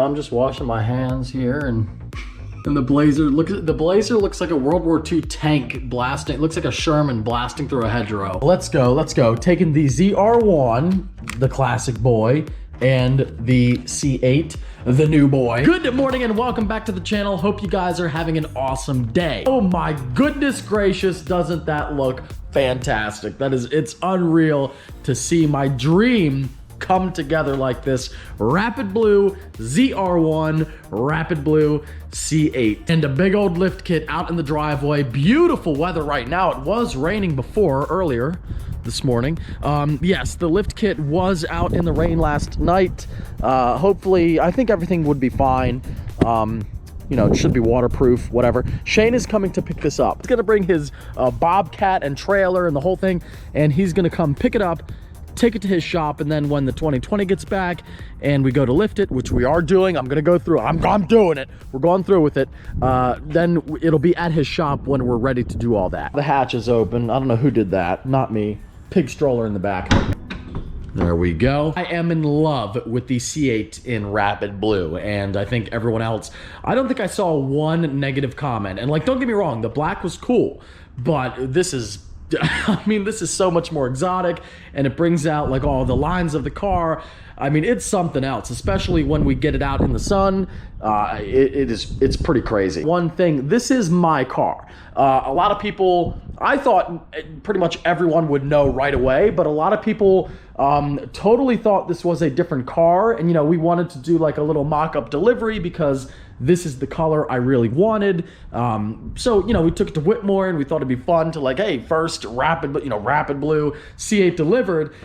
I'm just washing my hands here, and the Blazer, the Blazer looks like a World War II tank blasting. It looks like a Sherman blasting through a hedgerow. Let's go. Taking the ZR1, the classic boy, and the C8, the new boy. Good morning and welcome back to the channel. Hope you guys are having an awesome day. Oh my goodness gracious, doesn't that look fantastic? It's unreal to see my dream come together like this. Rapid Blue ZR1, Rapid Blue C8, and a big old lift kit out in the driveway. Beautiful weather right now. It was raining earlier this morning. Yes, the lift kit was out in the rain last night. Hopefully, I think everything would be fine. You know, it should be waterproof, whatever. Shane is coming to pick this up. He's gonna bring his Bobcat and trailer and the whole thing, and he's gonna come pick it up, take it to his shop, and then when the 2020 gets back and we go to lift it, which we are doing, I'm gonna go through, I'm doing it, we're going through with it, then it'll be at his shop when we're ready to do all that. The hatch is open. I don't know who did that, not me. Pig stroller in the back. There we go. I am in love with the C8 in Rapid Blue, and I think everyone else, I don't think I saw one negative comment. And like, don't get me wrong, the black was cool, but this is, I mean, this is so much more exotic, and it brings out like all the lines of the car. I mean, it's something else, especially when we get it out in the sun. It's pretty crazy. One thing, this is my car. A lot of people, I thought pretty much everyone would know right away, but a lot of people totally thought this was a different car. And, you know, we wanted to do like a little mock-up delivery because this is the color I really wanted. So, you know, we took it to Whitmore and we thought it'd be fun to like, hey, first Rapid Blue C8 delivered.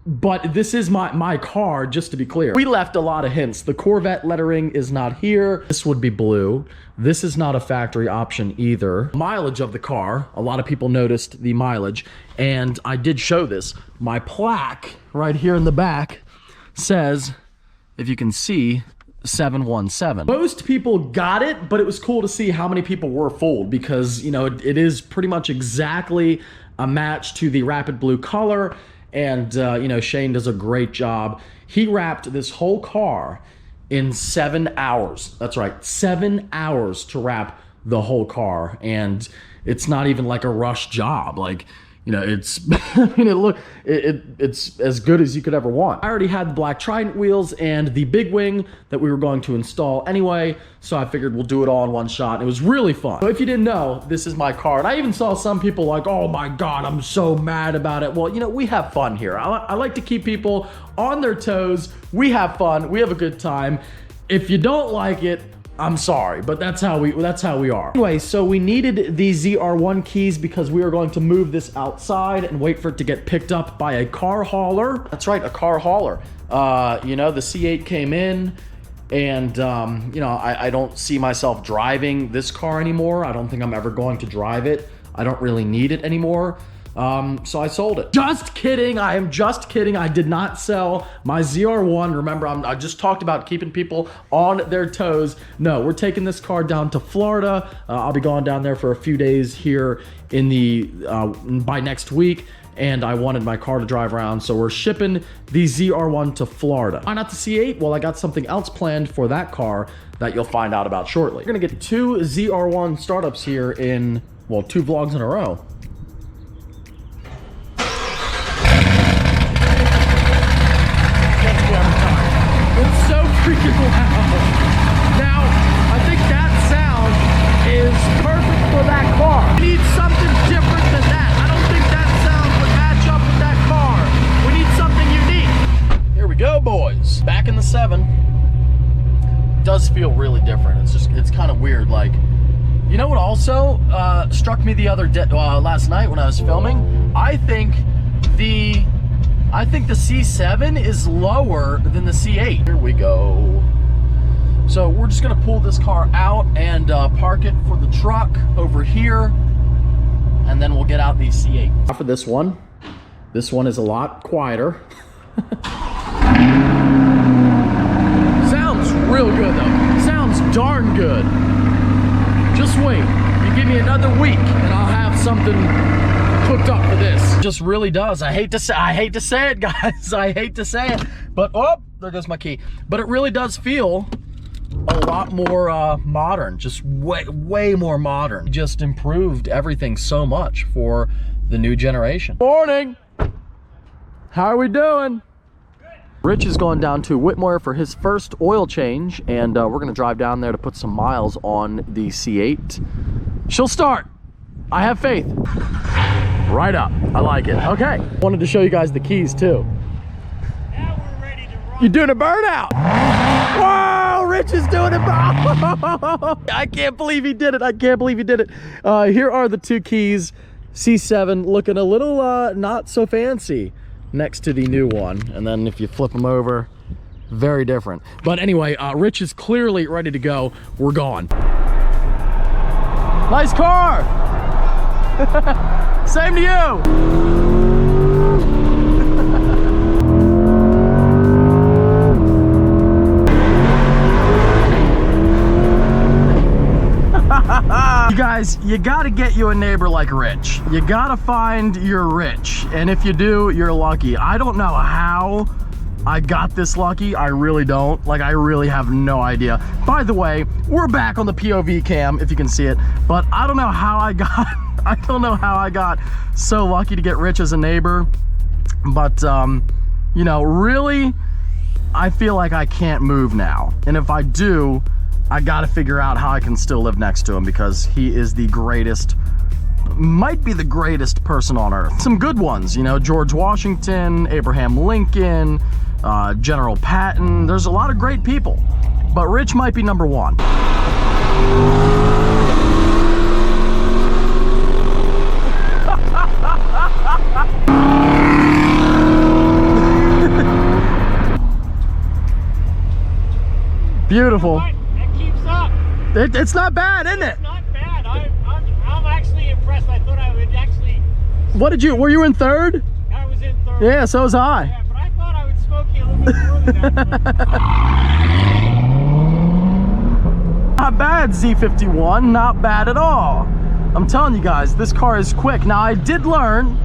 But this is my car, just to be clear. We left a lot of hints. The Corvette lettering is not here. This would be blue. This is not a factory option either. Mileage of the car, a lot of people noticed the mileage, and I did show this. My plaque right here in the back says, if you can see, 717. Most people got it, but it was cool to see how many people were fooled because, you know, it is pretty much exactly a match to the Rapid Blue color. And, you know, Shane does a great job. He wrapped this whole car in 7 hours. That's right, 7 hours to wrap the whole car. And it's not even like a rush job. Like, you know, it's, I mean, it's as good as you could ever want. I already had the black Trident wheels and the big wing that we were going to install anyway, so I figured we'll do it all in one shot. It was really fun. So if you didn't know, this is my car. And I even saw some people like, oh my God, I'm so mad about it. Well, you know, we have fun here. I like to keep people on their toes. We have fun. We have a good time. If you don't like it, I'm sorry, but that's how we are. Anyway, so we needed the ZR1 keys because we were going to move this outside and wait for it to get picked up by a car hauler. That's right, a car hauler. You know, the C8 came in, and you know, I don't see myself driving this car anymore. I don't think I'm ever going to drive it. I don't really need it anymore. So I sold it. Just kidding. I am just kidding. I did not sell my ZR1. Remember, I just talked about keeping people on their toes. No, we're taking this car down to Florida. I'll be going down there for a few days here in the by next week. And I wanted my car to drive around, so we're shipping the ZR1 to Florida. Why not the C8? Well, I got something else planned for that car that you'll find out about shortly. We're gonna get 2 ZR1 startups here in, well, 2 vlogs in a row. Freaking loud. Now, I think that sound is perfect for that car. We need something different than that. I don't think that sound would match up with that car. We need something unique. Here we go, boys. Back in the 7. It does feel really different. It's kind of weird. Like, you know what also struck me the other day, last night when I was filming? I think the C7 is lower than the C8. Here we go. So we're just gonna pull this car out and park it for the truck over here, and then we'll get out the C8. For this one is a lot quieter. Sounds real good though. Sounds darn good. Just wait. You give me another week and I'll have something cooked up for this. Just really does. I hate to say it, guys. I hate to say it, but oh, there goes my key. But it really does feel a lot more modern, just way more modern. Just improved everything so much for the new generation. Morning! How are we doing? Rich is going down to Whitmore for his first oil change, and we're gonna drive down there to put some miles on the C8. She'll start. I have faith. Right up. I like it. Okay. Wanted to show you guys the keys too. Now we're ready to run. You're doing a burnout. Wow, Rich is doing it. I can't believe he did it. I can't believe he did it. Here are the two keys. C7 looking a little not so fancy next to the new one, and then if you flip them over, very different. But anyway, Rich is clearly ready to go. We're gone. Nice car. Same to you. You guys, you gotta get you a neighbor like Rich. You gotta find your Rich, and if you do, you're lucky. I don't know how I got this lucky. I really don't. Like, I really have no idea. By the way, we're back on the POV cam, if you can see it, but I don't know how I got I don't know how I got so lucky to get Rich as a neighbor, but you know, really, I feel like I can't move now, and if I do, I gotta figure out how I can still live next to him, because he is the greatest, might be the greatest person on earth. Some good ones, you know, George Washington, Abraham Lincoln, General Patton. There's a lot of great people, but Rich might be number one. Beautiful. It's not bad, isn't it? It's not bad. I'm actually impressed. I thought I would actually... What did you, were you in third? I was in third. Yeah, so was I. Yeah, but I thought I would smoke you a little bit further down. Not bad, Z51, not bad at all. I'm telling you guys, this car is quick. Now, I did learn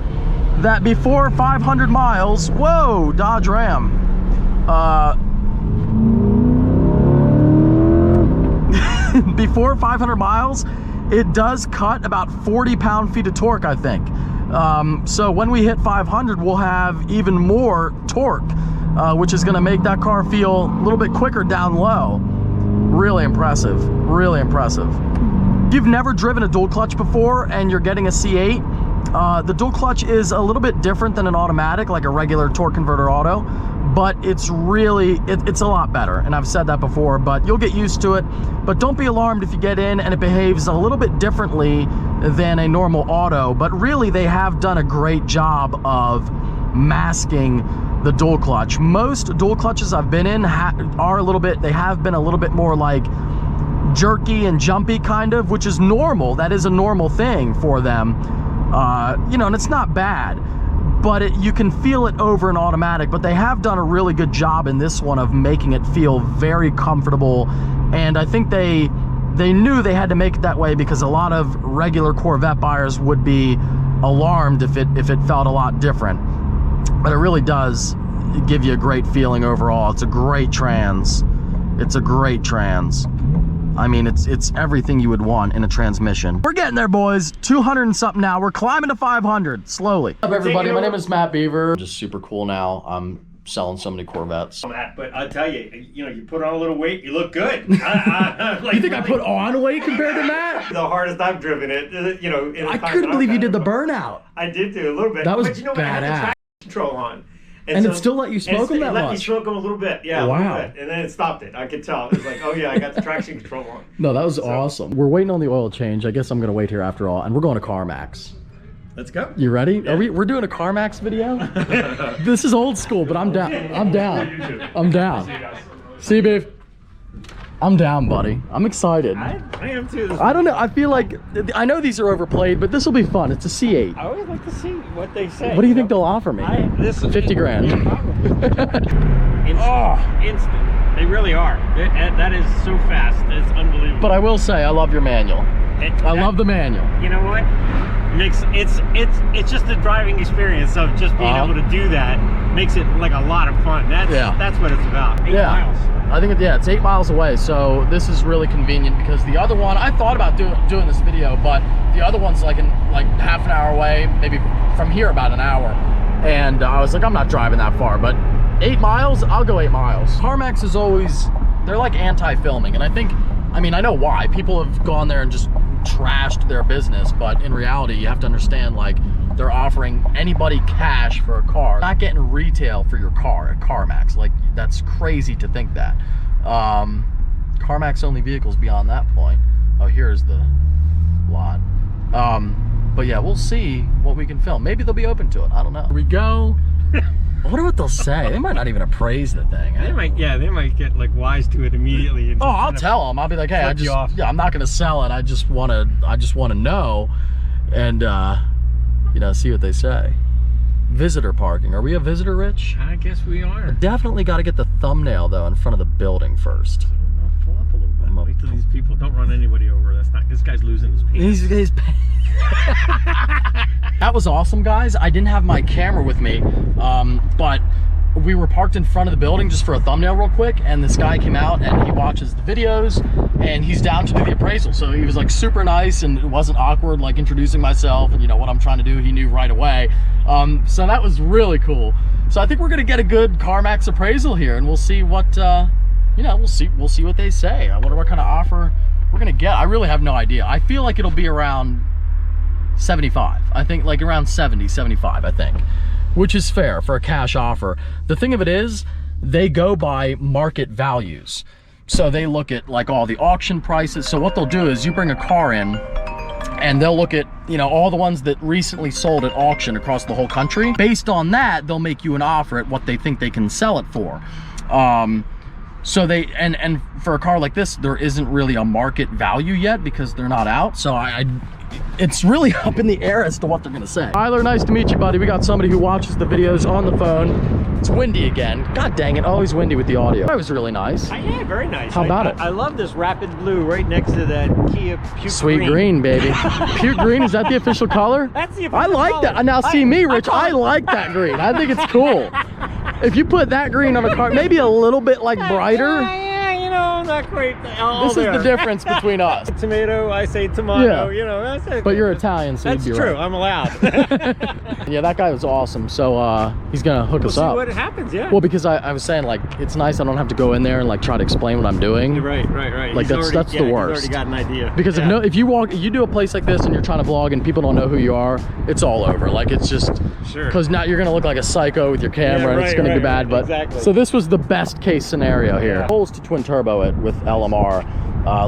that before 500 miles, whoa, Dodge Ram. Before 500 miles, it does cut about 40 pound-feet of torque, I think. So when we hit 500, we'll have even more torque, which is gonna make that car feel a little bit quicker down low. Really impressive, really impressive. If you've never driven a dual clutch before and you're getting a C8, the dual clutch is a little bit different than an automatic, like a regular torque converter auto, but it's really, it's a lot better. And I've said that before, but you'll get used to it. But don't be alarmed if you get in and it behaves a little bit differently than a normal auto. But really, they have done a great job of masking the dual clutch. Most dual clutches I've been in are a little bit, they have been a little bit more like jerky and jumpy kind of, which is normal. That is a normal thing for them. You know, and it's not bad, but you can feel it over an automatic. But they have done a really good job in this one of making it feel very comfortable. And I think they knew they had to make it that way because a lot of regular Corvette buyers would be alarmed if it felt a lot different. But it really does give you a great feeling overall. It's a great trans. It's a great trans. I mean, it's everything you would want in a transmission. We're getting there, boys. 200 and something now. We're climbing to 500 slowly. What's up, everybody? My name is Matt Beaver. Just super cool now. I'm selling so many Corvettes. Matt, but I'll tell you, you know, you put on a little weight, you look good. Like, you think I put on weight compared to Matt? The hardest I've driven it, you know. I couldn't believe you did the burnout. I did do a little bit. That was but you know, badass. I had the traction control on. And so, it still let you smoke them that much? It let me smoke them a little bit, yeah. Wow. Bit. And then it stopped it. I could tell. It was like, oh yeah, I got the traction control on. No, that was awesome. We're waiting on the oil change. I guess I'm going to wait here after all. And we're going to Carmax. Let's go. You ready? Yeah. We're doing a Carmax video? This is old school, but I'm down. I'm down. I'm down. See you, babe. I'm down, buddy. I'm excited. I am too. I don't know. I feel like, I know these are overplayed, but this will be fun. It's a C8. I always like to see what they say. What do you think they'll offer me? 50 grand. Instant. They really are. That is so fast. It's unbelievable. But I will say, I love your manual. I love the manual. You know what? it's just the driving experience of just being able to do that makes it like a lot of fun. That's what it's about. 8 miles. I think it's 8 miles away, so this is really convenient because the other one, I thought about doing this video, but the other one's like half an hour away, maybe from here about an hour. And I was like, I'm not driving that far, but 8 miles, I'll go 8 miles. Carmax is always, they're like anti-filming, and I mean, I know why. People have gone there and just trashed their business, but in reality, you have to understand, like, they're offering anybody cash for a car. Not getting retail for your car at Carmax. Like, that's crazy to think that. Carmax only vehicles beyond that point. Oh, here's the lot. But yeah, we'll see what we can film. Maybe they'll be open to it. I don't know. Here we go. I wonder what they'll say. They might not even appraise the thing. They might get like wise to it immediately. And I'll tell them. I'll be like, hey, I'm not gonna sell it. I just wanna know, and you know, see what they say. Visitor parking. Are we a visitor, Rich? I guess we are. Definitely got to get the thumbnail though in front of the building first. Pull up a little bit. Wait till these people don't run anybody over. This guy's losing his pants. That was awesome, guys. I didn't have my camera with me, but we were parked in front of the building just for a thumbnail real quick, and this guy came out and he watches the videos and he's down to do the appraisal. So he was like super nice, and it wasn't awkward, like introducing myself and, you know, what I'm trying to do. He knew right away. So that was really cool. So I think we're gonna get a good Carmax appraisal here, and we'll see what you know, we'll see what they say. I wonder what kind of offer we're gonna get. I really have no idea. I feel like it'll be around 75. I think like around 70, 75, I think, which is fair for a cash offer. The thing of it is, they go by market values. So they look at like all the auction prices. So what they'll do is you bring a car in and they'll look at, you know, all the ones that recently sold at auction across the whole country. Based on that, they'll make you an offer at what they think they can sell it for. So they, and for a car like this, there isn't really a market value yet because they're not out. So it's really up in the air as to what they're gonna say. Tyler, nice to meet you, buddy. We got somebody who watches the videos on the phone. It's windy again. God dang it, always windy with the audio. That was really nice. Yeah, very nice. How about it? I love this rapid blue right next to that Kia Puke Sweet green, baby. Puke green, is that the official color? That's the official I like color. that. Now see me, Rich, I like that green. I think it's cool. If you put that green on a car, maybe a little bit like brighter. Yeah, you know, not quite. This is the difference between us. Tomato, I say tomato, you know. That's it. But you're Italian, so that's you'd be true. right. I'm allowed. Yeah, that guy was awesome. So he's gonna hook us up. We'll see what happens, yeah. Well, because I was saying, like, it's nice I don't have to go in there and like try to explain what I'm doing. Right. Like that's the worst. He's already got an idea. Because if you do a place like this and you're trying to vlog and people don't know who you are, it's all over. Like, it's just because now you're gonna look like a psycho with your camera, and it's gonna be bad. But so this was the best case scenario here. Pulls to twin turbo it with LMR,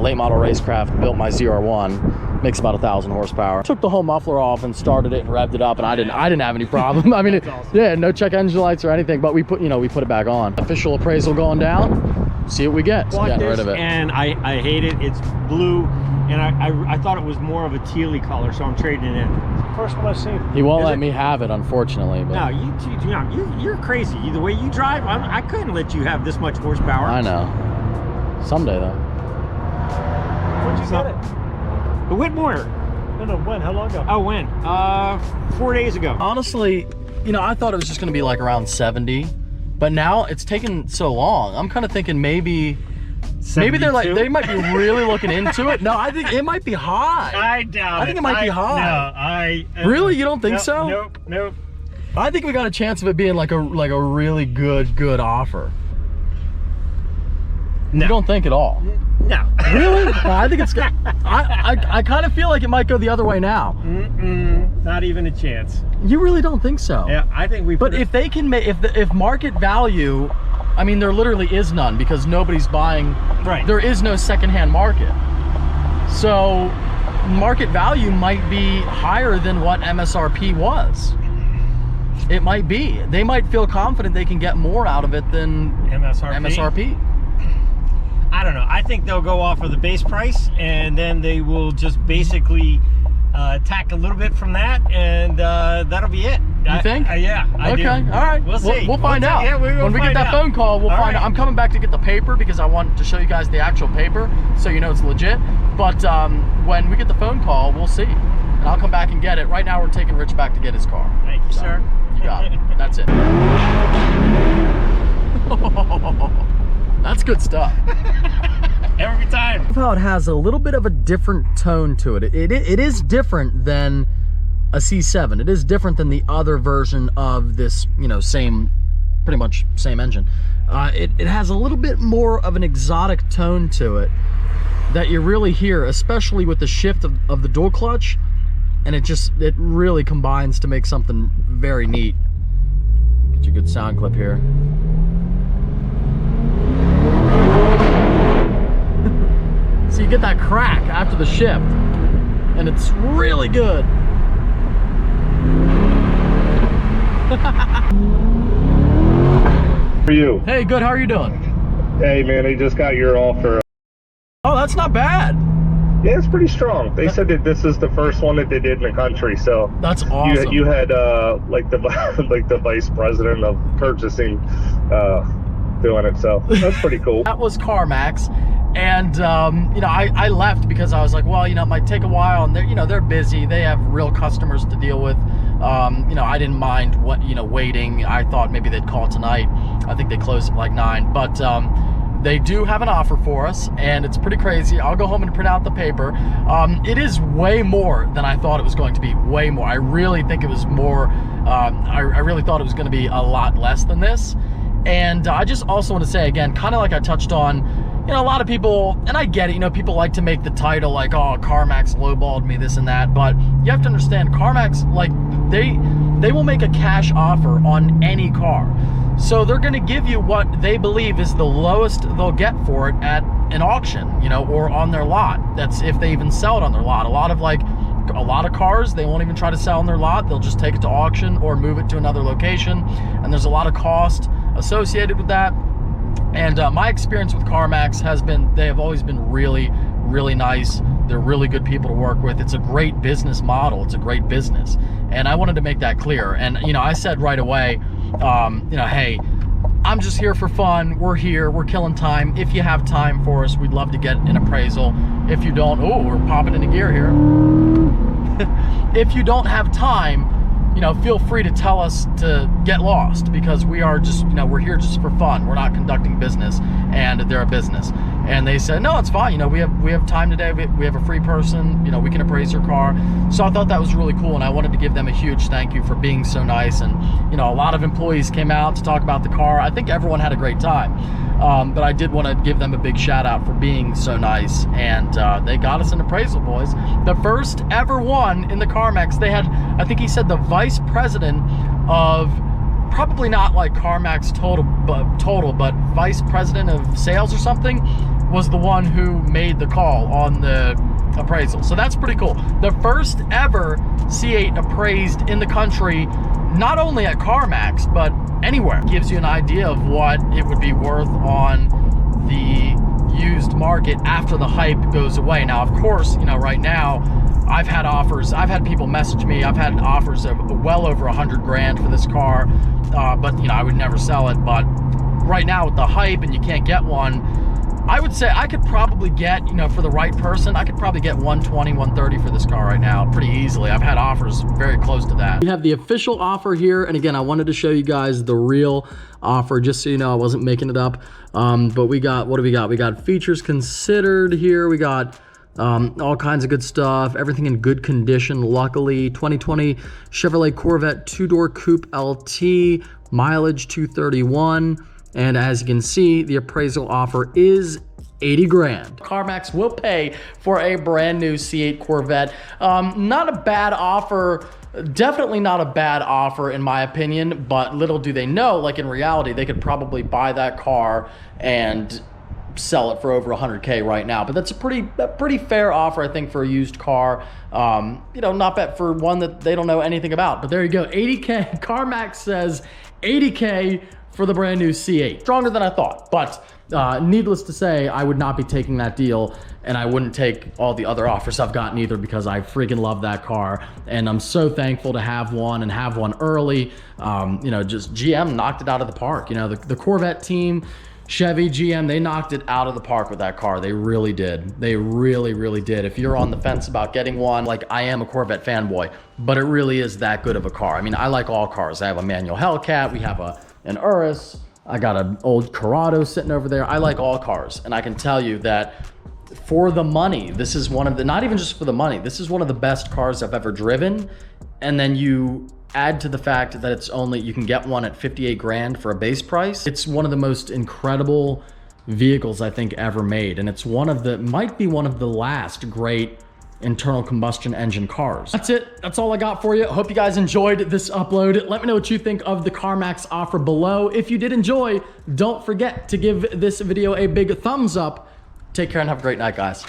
late model racecraft. Built my ZR1, makes about 1,000 horsepower. Took the whole muffler off and started it and revved it up, and I didn't have any problem. I mean, yeah, no check engine lights or anything. But we put it back on. Official appraisal going down. See what we get. Getting rid of it. And I hate it. It's blue, and I thought it was more of a tealy color, so I'm trading it in. First one I've seen. He won't let me have it, unfortunately. But. No, you're crazy. The way you drive, I couldn't let you have this much horsepower. I know. Someday though. Where'd you get it? The Whitmore. No, when? How long ago? Oh, when? 4 days ago. Honestly, you know, I thought it was just gonna be like around 70, but now it's taken so long. I'm kind of thinking maybe 72? they might be really looking into it. No, I think it might be high. I doubt it. I think it might be high. No, really? You don't think so? Nope. I think we got a chance of it being like a really good offer. No. You don't think at all? No. Really? No, I think it's good. I kind of feel like it might go the other way now. Not even a chance. You really don't think so? Yeah, I think we. But if they can make, if market value, I mean, there literally is none because nobody's buying. Right. There is no secondhand market. So, market value might be higher than what MSRP was. It might be. They might feel confident they can get more out of it than MSRP. I don't know. I think they'll go off of the base price, and then they will just basically tack a little bit from that, and that'll be it. You think? Yeah, I do. Okay, all right. We'll see. We'll find out. Yeah, when we get that phone call, we'll find out. I'm coming back to get the paper because I want to show you guys the actual paper so you know it's legit. But when we get the phone call, we'll see. and I'll come back and get it. Right now, we're taking Rich back to get his car. Thank you, sir. You got it. That's it. That's good stuff. Every time. How it has a little bit of a different tone to it. It is different than a C7. It is different than the other version of this, you know, pretty much same engine. It has a little bit more of an exotic tone to it that you really hear, especially with the shift of the dual clutch, and it really combines to make something very neat. Get you a good sound clip here. So you get that crack after the shift, and it's really good. For you. Hey, good. How are you doing? Hey, man, I just got your offer. Oh, that's not bad. Yeah, it's pretty strong. They said that this is the first one that they did in the country, so That's awesome. you had like the like the vice president of purchasing doing it, so that's pretty cool. That was Carmax, and you know, I left because I was like, well, you know, it might take a while, and they're busy. They have real customers to deal with. You know, I didn't mind waiting. I thought maybe they'd call tonight. I think they closed at like 9, but they do have an offer for us, and it's pretty crazy. I'll go home and print out the paper. It is way more than I thought it was going to be. Way more. I really think it was more. I really thought it was going to be a lot less than this. And I just also want to say again, kind of like I touched on, you know, a lot of people, and I get it, you know, people like to make the title like, oh, Carmax lowballed me, this and that, but you have to understand, Carmax, like, they will make a cash offer on any car. So they're going to give you what they believe is the lowest they'll get for it at an auction, you know, or on their lot. That's if they even sell it on their lot. A lot of cars, they won't even try to sell on their lot. They'll just take it to auction or move it to another location. And there's a lot of cost associated with that. And my experience with Carmax has been, they have always been really, really nice. They're really good people to work with. It's a great business model. It's a great business. And I wanted to make that clear. And, you know, I said right away, you know, hey, I'm just here for fun. We're here. We're killing time. If you have time for us, we'd love to get an appraisal. If you don't, oh, we're popping into gear here. If you don't have time, you know, feel free to tell us to get lost, because we are just, you know, we're here just for fun. We're not conducting business, and they're a business. And they said, no, it's fine. You know, we have time today. We have a free person. You know, we can appraise your car. So I thought that was really cool, and I wanted to give them a huge thank you for being so nice. And, you know, a lot of employees came out to talk about the car. I think everyone had a great time. But I did want to give them a big shout out for being so nice, and they got us an appraisal, boys. The first ever one in the Carmax. They had, I think he said, the vice president of, probably not like Carmax total, but vice president of sales or something, was the one who made the call on the appraisal. So that's pretty cool. The first ever C8 appraised in the country, not only at Carmax, but anywhere. Gives you an idea of what it would be worth on the used market after the hype goes away. Now, of course, you know, right now, I've had offers, I've had people message me, I've had offers of well over 100 grand for this car, but, you know, I would never sell it. But right now with the hype and you can't get one, I would say I could probably get, you know, for the right person, I could probably get 120, 130 for this car right now pretty easily. I've had offers very close to that. We have the official offer here, and again, I wanted to show you guys the real offer, just so you know I wasn't making it up. But we got, what do we got? We got features considered here. We got all kinds of good stuff, everything in good condition, luckily. 2020 Chevrolet Corvette 2-door coupe LT, mileage 231. And as you can see, the appraisal offer is 80 grand. Carmax will pay for a brand new C8 Corvette. Not a bad offer, definitely not a bad offer in my opinion, but little do they know, like in reality, they could probably buy that car and sell it for over 100K right now. But that's a pretty fair offer, I think, for a used car. You know, not bad for one that they don't know anything about. But there you go, 80K. Carmax says 80K for the brand new C8. Stronger than I thought, but needless to say, I would not be taking that deal, and I wouldn't take all the other offers I've gotten either, because I freaking love that car, and I'm so thankful to have one, and have one early. You know, just GM knocked it out of the park. You know, the Corvette team, Chevy, GM, they knocked it out of the park with that car. They really did. They really, really did. If you're on the fence about getting one, like I am a Corvette fanboy, but it really is that good of a car. I mean, I like all cars. I have a manual Hellcat. We have an Urus. I got an old Corrado sitting over there. I like all cars. And I can tell you that for the money, this is one of the, not even just for the money, this is one of the best cars I've ever driven. And then you add to the fact that it's only, you can get one at 58 grand for a base price. It's one of the most incredible vehicles I think ever made. And it's one of the, might be one of the last great internal combustion engine cars. That's it. That's all I got for you. Hope you guys enjoyed this upload. Let me know what you think of the CarMax offer below. If you did enjoy, don't forget to give this video a big thumbs up. Take care and have a great night, guys.